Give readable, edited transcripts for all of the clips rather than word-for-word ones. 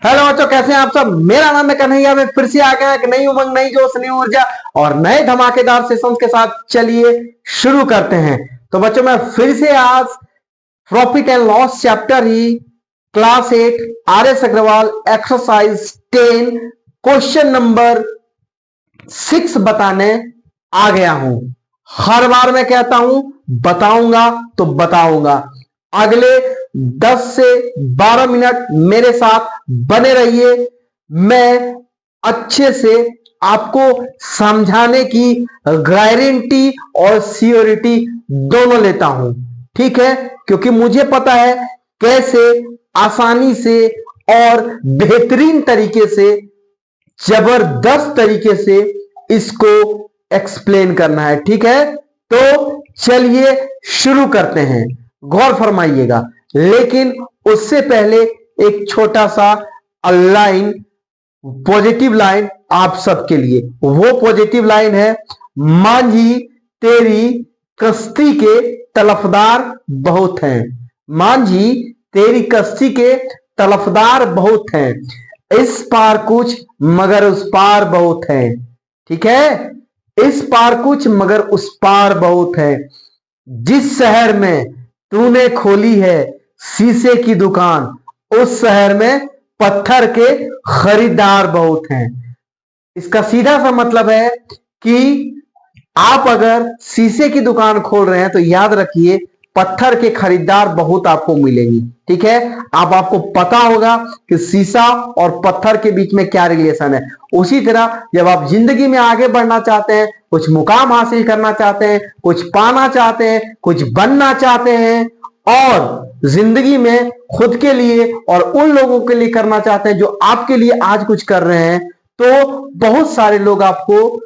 Hello बच्चों, कैसे हैं आप सब। मेरा नाम है कन्हैया। मैं फिर से आ गया एक नई उमंग, नई जोश, नई ऊर्जा और नए धमाकेदार सेशंस के साथ। चलिए शुरू करते हैं। तो बच्चों, मैं फिर से आज प्रॉफिट एंड लॉस चैप्टर ही class 8 RS Agarwal exercise 10 question number 6 बताने आ गया हूं। हर बार मैं कहता हूं बताऊंगा तो बताऊंगा। अगले 10 से 12 मिनट मेरे साथ बने रहिए। मैं अच्छे से आपको समझाने की गारंटी और सियोरिटी दोनों लेता हूं, ठीक है। क्योंकि मुझे पता है कैसे आसानी से और बेहतरीन तरीके से, जबरदस्त तरीके से इसको एक्सप्लेन करना है, ठीक है। तो चलिए शुरू करते हैं, गौर फरमाइएगा। लेकिन उससे पहले एक छोटा सा लाइन, पॉजिटिव लाइन आप सबके लिए। वो पॉजिटिव लाइन है, मांझी तेरी कश्ती के तलफदार बहुत हैं। मांझी तेरी कश्ती के तलफदार बहुत हैं, इस पार कुछ मगर उस पार बहुत है, ठीक है। इस पार कुछ मगर उस पार बहुत है। जिस शहर में तूने खोली है शीशे की दुकान, उस शहर में पत्थर के खरीदार बहुत हैं। इसका सीधा सा मतलब है कि आप अगर शीशे की दुकान खोल रहे हैं तो याद रखिए पत्थर के खरीदार बहुत आपको मिलेंगे, ठीक है। अब आपको पता होगा कि शीशा और पत्थर के बीच में क्या रिलेशन है। उसी तरह जब आप जिंदगी में आगे बढ़ना चाहते हैं, कुछ मुकाम हासिल करना चाहते हैं, कुछ पाना चाहते हैं, कुछ बनना चाहते हैं और जिंदगी में खुद के लिए और उन लोगों के लिए करना चाहते हैं जो आपके लिए आज कुछ कर रहे हैं, तो बहुत सारे लोग आपको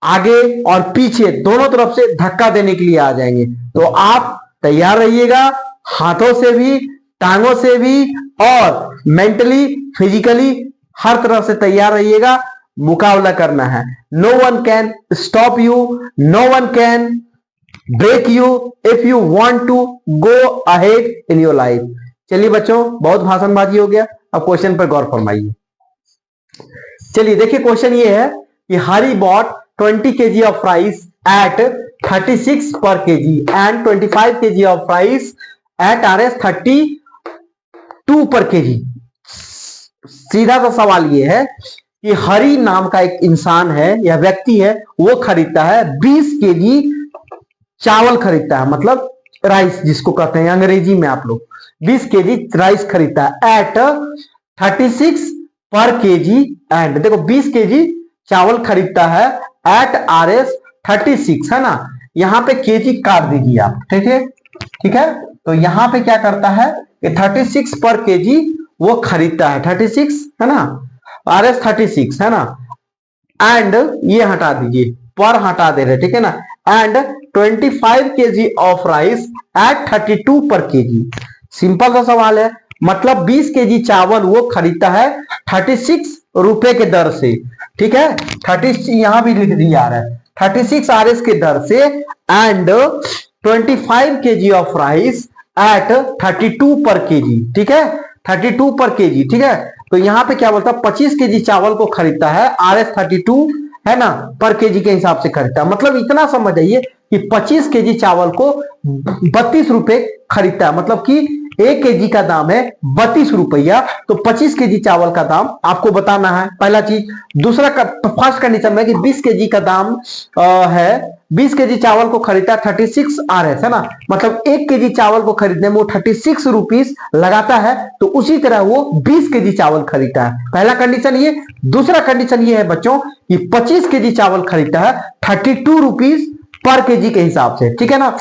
आगे और पीछे दोनों तरफ से धक्का देने के लिए आ जाएंगे। तो आप तैयार रहिएगा, हाथों से भी, टांगों से भी और मेंटली, फिजिकली हर तरफ से तैयार रहिएगा। मुकाबला करना है। No one can stop you, no one can break you if you want to go ahead in your life. चलिए बच्चों, बहुत भाषणबाजी हो गया, अब क्वेश्चन पर गौर फरमाइए। चलिए देखिए, क्वेश्चन ये है कि हरी bot 20 kg of rice at 36 per kg and 25 kg of rice at RS 32 per kg। सीधा सा सवाल ये है कि हरी नाम का एक इंसान है या व्यक्ति है, वो खरीदता है 20 kg चावल खरीदता है, मतलब राइस जिसको कहते हैं अंग्रेजी में आप लोग। 20 kg राइस खरीदता है एट 36 पर kg एंड, देखो 20 kg चावल खरीदता है एट RS 36, है ना। यहां पे केजी काट दीजिए आप, ठीक है, ठीक है। तो यहां पे क्या करता है कि 36 पर केजी वो खरीदता है, 36 है ना, RS 36 है ना। एंड ये हटा दीजिए, पर हटा दे रहे, ठीक है ना। And 25 kg of rice at 32 per KG. Simple सा सवाल है, मतलब 20 kg चावल वो खरीदता है 36 रुपए के दर से, ठीक है। 30 यहां भी लिख दिया है 36 RS के दर से and 25 kg of rice at 32 per KG, ठीक है, 32 पर केजी, ठीक है। तो यहां पे क्या बोलता है, 25 kg चावल को खरीदता है RS 32, है ना, पर केजी के हिसाब से खरीदता है। मतलब इतना समझ आइए कि 25 kg चावल को 32 रुपए खरीदता है, मतलब कि 1 kg का दाम है 32 रुपया। तो 25 kg चावल का दाम आपको बताना है, पहला चीज। दूसरा फर्स्ट कंडीशन में कि 20 kg का दाम है, 20 kg चावल को खरीदता है 36 RS, है ना, मतलब 1 kg चावल को खरीदने में वो 36 रुपीस लगाता है। तो उसी तरह वो 20 kg चावल खरीदता है, पहला कंडीशन ये। दूसरा कंडीशन ये है बच्चों कि 25 kg चावल खरीदता है 32 रुपीस पर केजी के हिसाब से, ठीक है ना।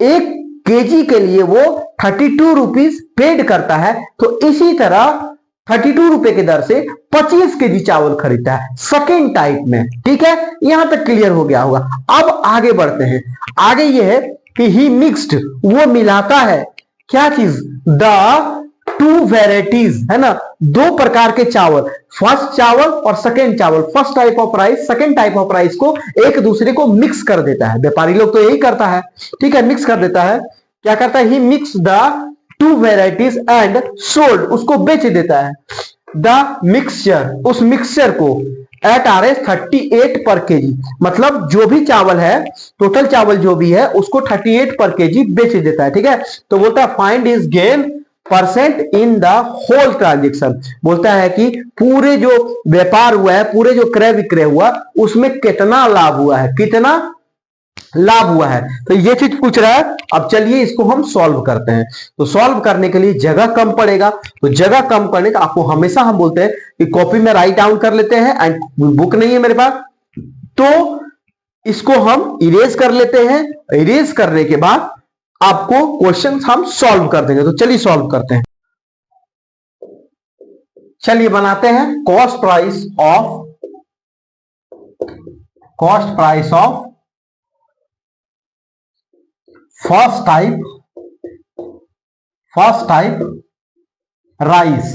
1 केजी के लिए वो 32 रुपीस पेड करता है। तो इसी तरह 32 रुपए के दर से 25 केजी चावल खरीदता है सेकेंड टाइप में, ठीक है। यहां तक क्लियर हो गया होगा। अब आगे बढ़ते हैं। आगे ये है कि ही मिक्स्ड, वो मिलाता है क्या चीज, द टू वेराइटीज, है ना, दो प्रकार के चावल, फर्स्ट चावल और सेकेंड चावल, first type of rice, second type of rice को एक दूसरे को मिक्स कर देता है। व्यापारी लोग तो यही करता है, ठीक है, मिक्स कर देता है। क्या करता है, ही mix the two varieties and sold, उसको बेच देता है द मिक्सचर, उस मिक्सचर को एट RS 38 पर केजी, मतलब जो भी चावल है, टोटल चावल जो भी है उसको 38 पर केजी बेच देता है। ठीक है, तो बोलता है find is gain percent in the whole transaction, बोलता है कि पूरे जो व्यापार हुआ है, पूरे जो क्रय विक्रय हुआ उसमें कितना लाभ हुआ है, कितना लाभ हुआ है। तो ये चीज पूछ रहा है। अब चलिए इसको हम सॉल्व करते हैं। तो सॉल्व करने के लिए जगह कम पड़ेगा, तो जगह कम करने का आपको हमेशा हम बोलते हैं कि कॉपी में राइट डाउन कर लेते हैं, एंड बुक नहीं है मेरे पास तो इसको हम इरेज कर लेते हैं। इरेज करने के बाद आपको क्वेश्चन हम सॉल्व कर देंगे। तो चलिए सॉल्व करते हैं। चलिए बनाते हैं cost price of first type rice.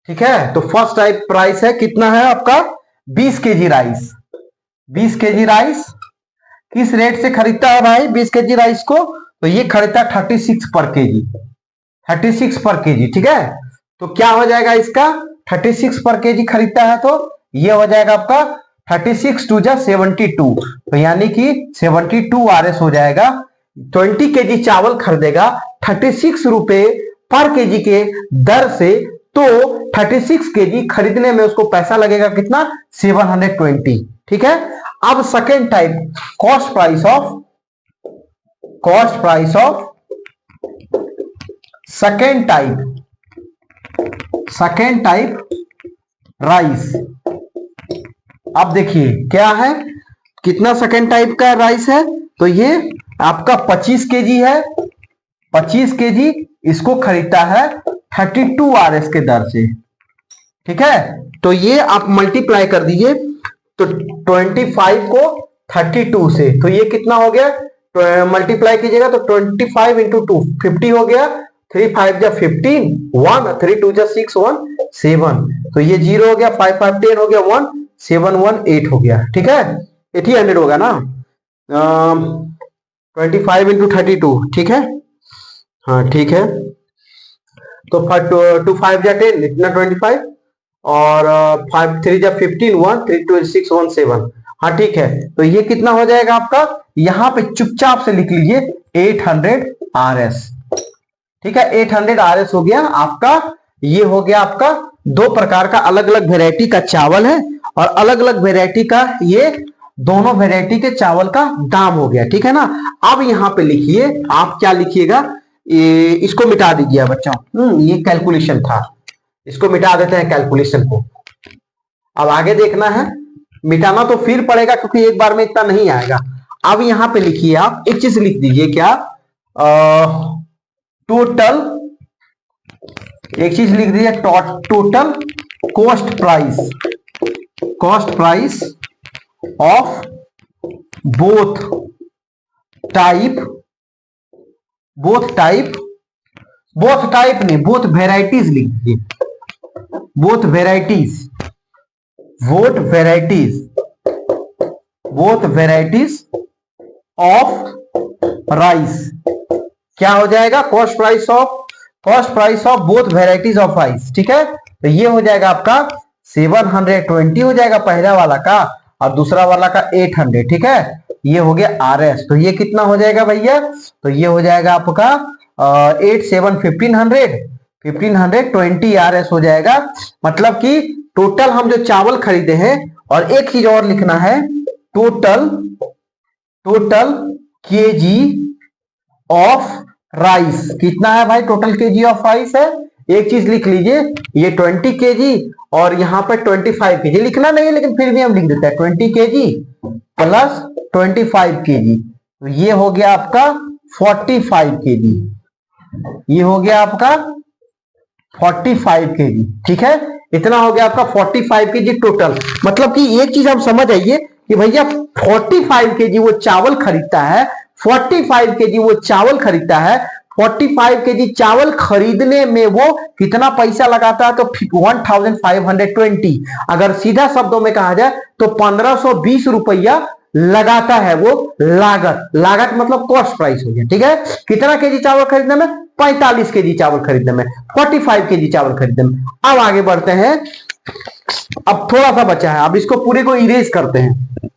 ठीक है, तो फर्स्ट टाइप प्राइस है, कितना है आपका 20 केजी राइस। 20 केजी राइस किस रेट से खरीदता है भाई 20 केजी राइस को? तो ये खरीदता है 36 पर केजी, 36 पर केजी। ठीक है, तो क्या हो जाएगा इसका, 36 पर केजी खरीदता है तो ये हो जाएगा आपका 36 टू जा 72, तो यानी कि 72 RS हो जाएगा। 20 केजी चावल खरीदेगा 36 रुपए पर केजी के दर से, तो 36 केजी खरीदने में उसको पैसा लगेगा कितना, 720। ठीक है, अब second type cost price of second type rice. अब देखिए क्या है, कितना सेकेंड टाइप का राइस है, तो ये आपका 25 केजी है। 25 केजी इसको खरीदता है 32 RS के दर से। ठीक है, तो ये आप मल्टीप्लाई कर दीजिए, तो 25 को 32 से, तो ये कितना हो गया, मल्टीप्लाई कीजिएगा तो 25 इंटू 2 50 हो गया, 3 5 जा 15, 1 3 2 जा 6 1 7, तो ये 0 हो गया, 5 5 10 हो गया, 1 7 1 8 हो गया। ठीक है, 800 होगा ना, 25 इंटू 32। ठीक है, हाँ ठीक है, तो 2 5 जा 10 इतना 25, और 5 3 जा 15, 1 3 2 6 1 7। हाँ ठीक है, तो ये कितना हो जाएगा आपका, यहां पे चुपचाप से लिख लीजिए 800 RS। ठीक है, 800 RS हो गया आपका। ये हो गया आपका दो प्रकार का अलग अलग वेराइटी का चावल है, और अलग अलग वेराइटी का ये दोनों वेराइटी के चावल का दाम हो गया। ठीक है ना, अब यहां पे लिखिए, आप क्या लिखिएगा, इसको मिटा दीजिए बच्चों, ये कैलकुलेशन था, इसको मिटा देते हैं कैलकुलेशन को। अब आगे देखना है, मिटाना तो फिर पड़ेगा क्योंकि एक बार में इतना नहीं आएगा। अब यहां पे लिखिए, आप एक चीज लिख दीजिए, क्या, टोटल, एक चीज लिख दीजिए, total cost price of both type नहीं, बोथ वेराइटीज लिख दीजिए, बोथ वेराइटीज ऑफ राइस। क्या हो जाएगा, cost price of both varieties of rice. ठीक है, तो ये हो जाएगा आपका 720 हो जाएगा पहला वाला का, और दूसरा वाला का 800। ठीक है, ये हो गया RS। तो ये कितना हो जाएगा भैया, तो ये हो जाएगा आपका 8 7 1520 RS हो जाएगा। मतलब कि टोटल हम जो चावल खरीदे हैं, और एक चीज और लिखना है, टोटल केजी ऑफ राइस कितना है भाई, टोटल केजी ऑफ राइस है। एक चीज लिख लीजिए, ये 20 केजी और यहाँ पर 25 केजी, लिखना नहीं है लेकिन फिर भी हम लिख देते हैं 20 केजी प्लस 25 केजी, तो ये हो गया आपका 45 केजी, ये हो गया आपका 45 केजी। ठीक है, इतना हो गया आपका 45 केजी टोटल। मतलब कि एक चीज हम समझ आइए कि भैया 45 केजी वो चावल खरीदता है, 45 केजी वो चावल खरीदता है, 45 केजी चावल खरीदने में वो कितना पैसा लगाता है, तो 1520। अगर सीधा शब्दों में कहा जाए तो 1520 रुपया लगाता है वो, लागत मतलब कॉस्ट प्राइस हो गया। ठीक है, कितना केजी चावल खरीदने में, 45 केजी चावल खरीदने में, 45 केजी चावल खरीदने में। अब आगे बढ़ते हैं, अब थोड़ा सा बचा है, अब इसको पूरे को इरेज करते हैं।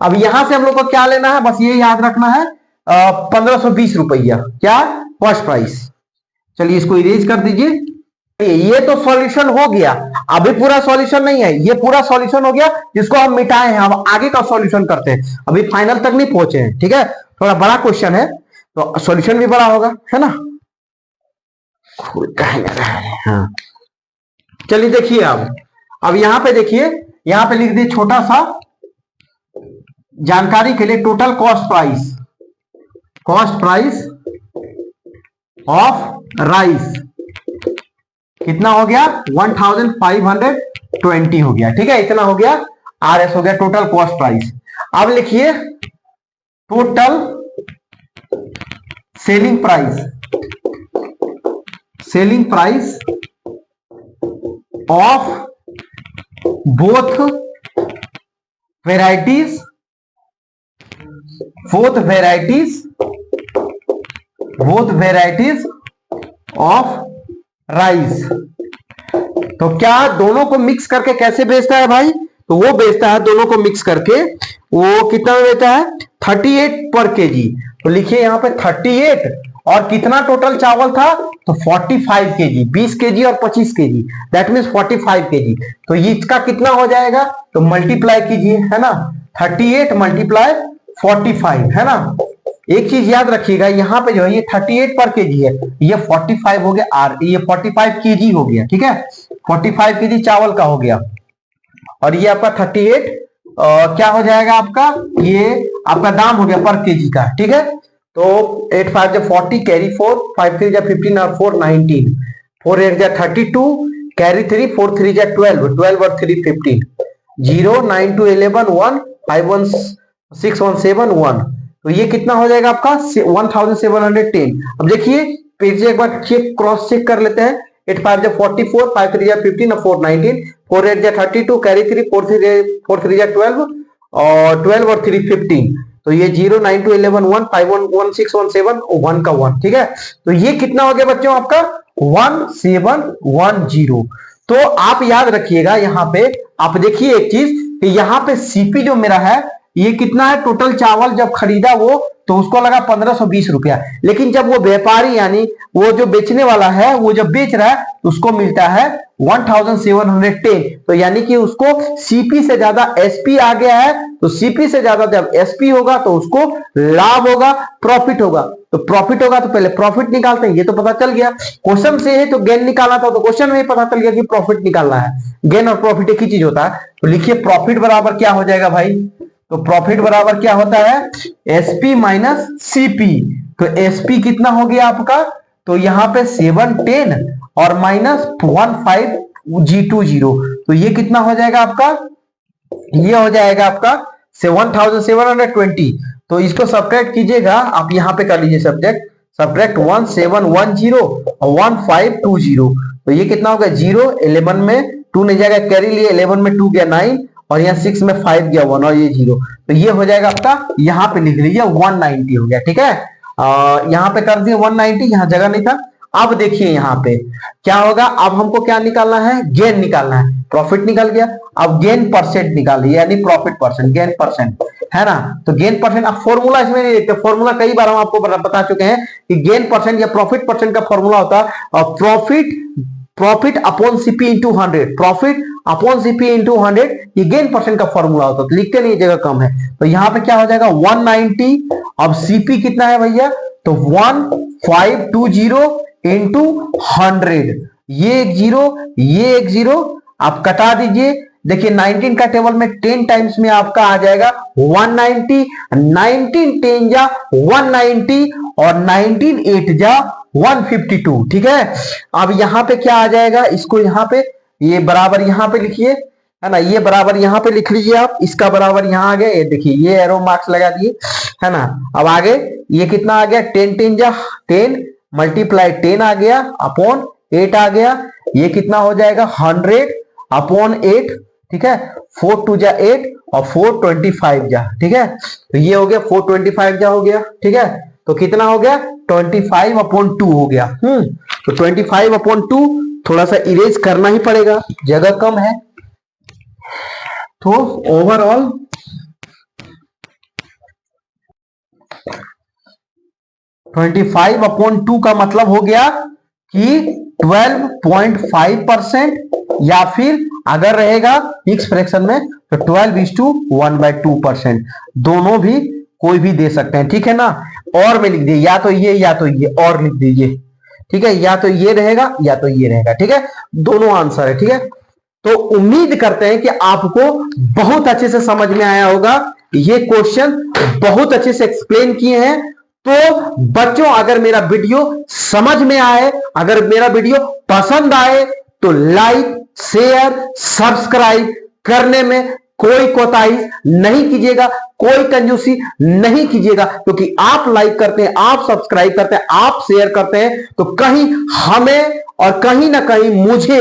अब यहां से हम लोग को क्या लेना है, बस ये याद रखना है 1520 रुपया, क्या फर्स्ट प्राइस। चलिए इसको इरेज कर दीजिए। ये तो सॉल्यूशन हो गया, अभी पूरा सॉल्यूशन नहीं है, ये पूरा सॉल्यूशन हो गया जिसको हम मिटाए हैं। अब आगे का सॉल्यूशन करते हैं, अभी फाइनल तक नहीं पहुंचे हैं, ठीक है। थोड़ा बड़ा क्वेश्चन है तो सॉल्यूशन भी बड़ा होगा, है ना। हाँ चलिए देखिए, अब यहां पे देखिए, यहां पे लिख दिए छोटा सा जानकारी के लिए, total cost price of rice कितना हो गया, 1520 हो गया, ठीक है। इतना हो गया, RS हो गया, टोटल कॉस्ट प्राइस। अब लिखिए total selling price of both varieties of rice. तो क्या दोनों को मिक्स करके कैसे बेचता है भाई, तो वो बेचता है दोनों को मिक्स करके, वो कितना में बेचता है, 38 पर केजी। तो लिखिए यहां पे 38, और कितना टोटल चावल था, तो 45 केजी, 20 केजी और 25 केजी, दैट मीन्स 45 केजी। तो ये इसका कितना हो जाएगा, तो मल्टीप्लाई कीजिए, है ना, 38 मल्टीप्लाई 45, है ना। एक चीज याद रखिएगा, यहाँ पे जो है ये 38 पर केजी है, ये 45 हो गया, ये 45 केजी हो गया, ठीक है, 45 केजी चावल का हो गया। और ये आपका 38 क्या हो जाएगा आपका, ये आपका दाम हो गया पर केजी का, ठीक है। तो 8 5 जा 40, कैरी 4, 5 3 जा 15 और 4 19, 4 8 जा 32, कैरी 3, 4 3 जा 12, 12 और 3 15, 0 9 2 11 1 5 1 6 1 7 1। तो ये कितना हो जाएगा आपका 1710। अब देखिए पेज एक बार क्रॉस चेक कर लेते हैं, 8 5 जा 44, 5 3 जा 15 और 4 19, 4 8 जा 32, कैरी 3, 4 3 जा 12 और 12 और 3 15। तो ये 0 9 2 11 1 5 1 1 6 1 7 1 का 1, ठीक है। तो ये कितना हो गया बच्चों आपका 1710। तो आप याद रखिएगा, यहाँ पे आप देखिए एक चीज कि यहाँ पे सीपी जो मेरा है ये कितना है, टोटल चावल जब खरीदा वो तो उसको लगा 1520 रुपया, लेकिन जब वो व्यापारी यानी वो जो बेचने वाला है वो जब बेच रहा है तो उसको मिलता है 1710। तो यानी कि उसको सीपी से ज्यादा एसपी आ गया है, तो सीपी से ज्यादा जब एसपी होगा तो उसको लाभ होगा, प्रॉफिट होगा। तो प्रॉफिट होगा तो पहले प्रॉफिट निकालते हैं, ये तो पता चल गया। क्वेश्चन से है तो गेन निकालना था, तो क्वेश्चन में पता चल गया कि प्रॉफिट निकालना है। गेन और प्रॉफिट एक ही चीज होता है। तो लिखिए प्रॉफिट बराबर क्या हो जाएगा भाई, तो प्रॉफिट बराबर क्या होता है, एसपी माइनस सीपी। तो एसपी कितना हो गया आपका, तो यहां पे 710 और माइनस 15G20, तो ये कितना हो जाएगा आपका, ये हो जाएगा आपका 1720। तो इसको सब्ट्रैक्ट कीजिएगा, आप यहां पे कर लीजिए सब्ट्रैक्ट 1710 और 1520। तो ये कितना होगा 0, 11 में 2 नहीं जाएगा, कैरी लिए 11 में 2 गया 9 और यहाँ 6 में 5 गया 1 और ये 0। तो ये हो जाएगा आपका, यहाँ पे लिख लीजिए 190 हो गया, ठीक है। यहाँ पे कर दिए 190, यहाँ जगह नहीं था। अब देखिए यहाँ पे क्या होगा, अब हमको क्या निकालना है, गेन निकालना है। प्रॉफिट निकल गया, अब गेन परसेंट निकालिए, यानी प्रॉफिट परसेंट, गेन परसेंट, है ना। तो गेन परसेंट, अब फॉर्मूला इसमें नहीं देखते, फॉर्मूला कई बार हम आपको बता चुके हैं कि गेन परसेंट या प्रॉफिट परसेंट का फॉर्मूला होता है और profit upon CP into 100, profit upon CP into 100, ये गेन परसेंट का फॉर्मूला होता है। तो लिखते नहीं, जगह कम है। तो यहाँ पे क्या हो जाएगा 190, अब सीपी कितना है भैया, तो 1520 इंटू 100, ये एक जीरो आप कटा दीजिए। देखिए 19 का टेबल में 10 टाइम्स में आपका आ जाएगा 190, 19 10 जा 190 और 19 8 जा 152, ठीक है। अब यहां पे क्या आ जाएगा, इसको यहां पे ये बराबर यहां पे लिखिए, है ना, ये बराबर यहां पे लिख लीजिए आप, इसका बराबर यहां आ गया, ये देखिए ये एरो मार्क्स लगा दिए, है ना। अब आगे ये कितना आ गया, 10 10 जा 10 मल्टीप्लाई 10 आ गया अपॉन 8 आ गया, ये कितना हो जाएगा 100 अपॉन 8, ठीक है। 4 2 जा 8 और 425 जा, ठीक है। तो ये हो गया 425 जा हो गया, ठीक है। तो कितना हो गया 25/2 हो गया। तो 25/2 थोड़ा सा इरेज करना ही पड़ेगा, जगह कम है। तो ओवरऑल 25/2 का मतलब हो गया कि 12.5%, या फिर अगर रहेगा मिक्स फ्रैक्शन में तो 12:1/2%। दोनों भी कोई भी दे सकते हैं, ठीक है ना। और में लिख दिए या तो ये या तो ये, और लिख दीजिए, ठीक है। या तो ये रहेगा या तो ये रहेगा, ठीक है। दोनों आंसर है, ठीक है। तो उम्मीद करते हैं कि आपको बहुत अच्छे से समझ में आया होगा। ये क्वेश्चन बहुत अच्छे से एक्सप्लेन किए हैं। तो बच्चों, अगर मेरा वीडियो समझ में आए, अगर मेरा वीडियो पसंद आए, तो लाइक, शेयर, सब्सक्राइब करने में कोई कोताही नहीं कीजिएगा, कोई कंजूसी नहीं कीजिएगा, क्योंकि आप लाइक करते हैं, आप सब्सक्राइब करते हैं, आप शेयर करते हैं, तो कहीं हमें और कहीं ना कहीं मुझे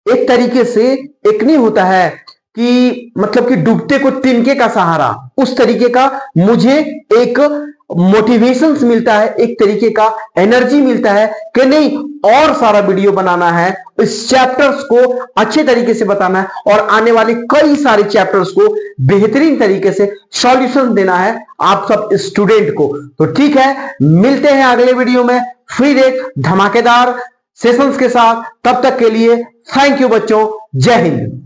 एक तरीके से एक नहीं होता है कि मतलब कि डूबते को तिनके का सहारा, उस तरीके का मुझे एक मोटिवेशन मिलता है, एक तरीके का एनर्जी मिलता है कि नहीं और सारा वीडियो बनाना है, इस चैप्टर्स को अच्छे तरीके से बताना है और आने वाले कई सारे चैप्टर्स को बेहतरीन तरीके से सॉल्यूशन देना है आप सब स्टूडेंट को। तो ठीक है, मिलते हैं अगले वीडियो में फिर एक धमाकेदार सेशंस के साथ। तब तक के लिए थैंक यू बच्चों, जय हिंद।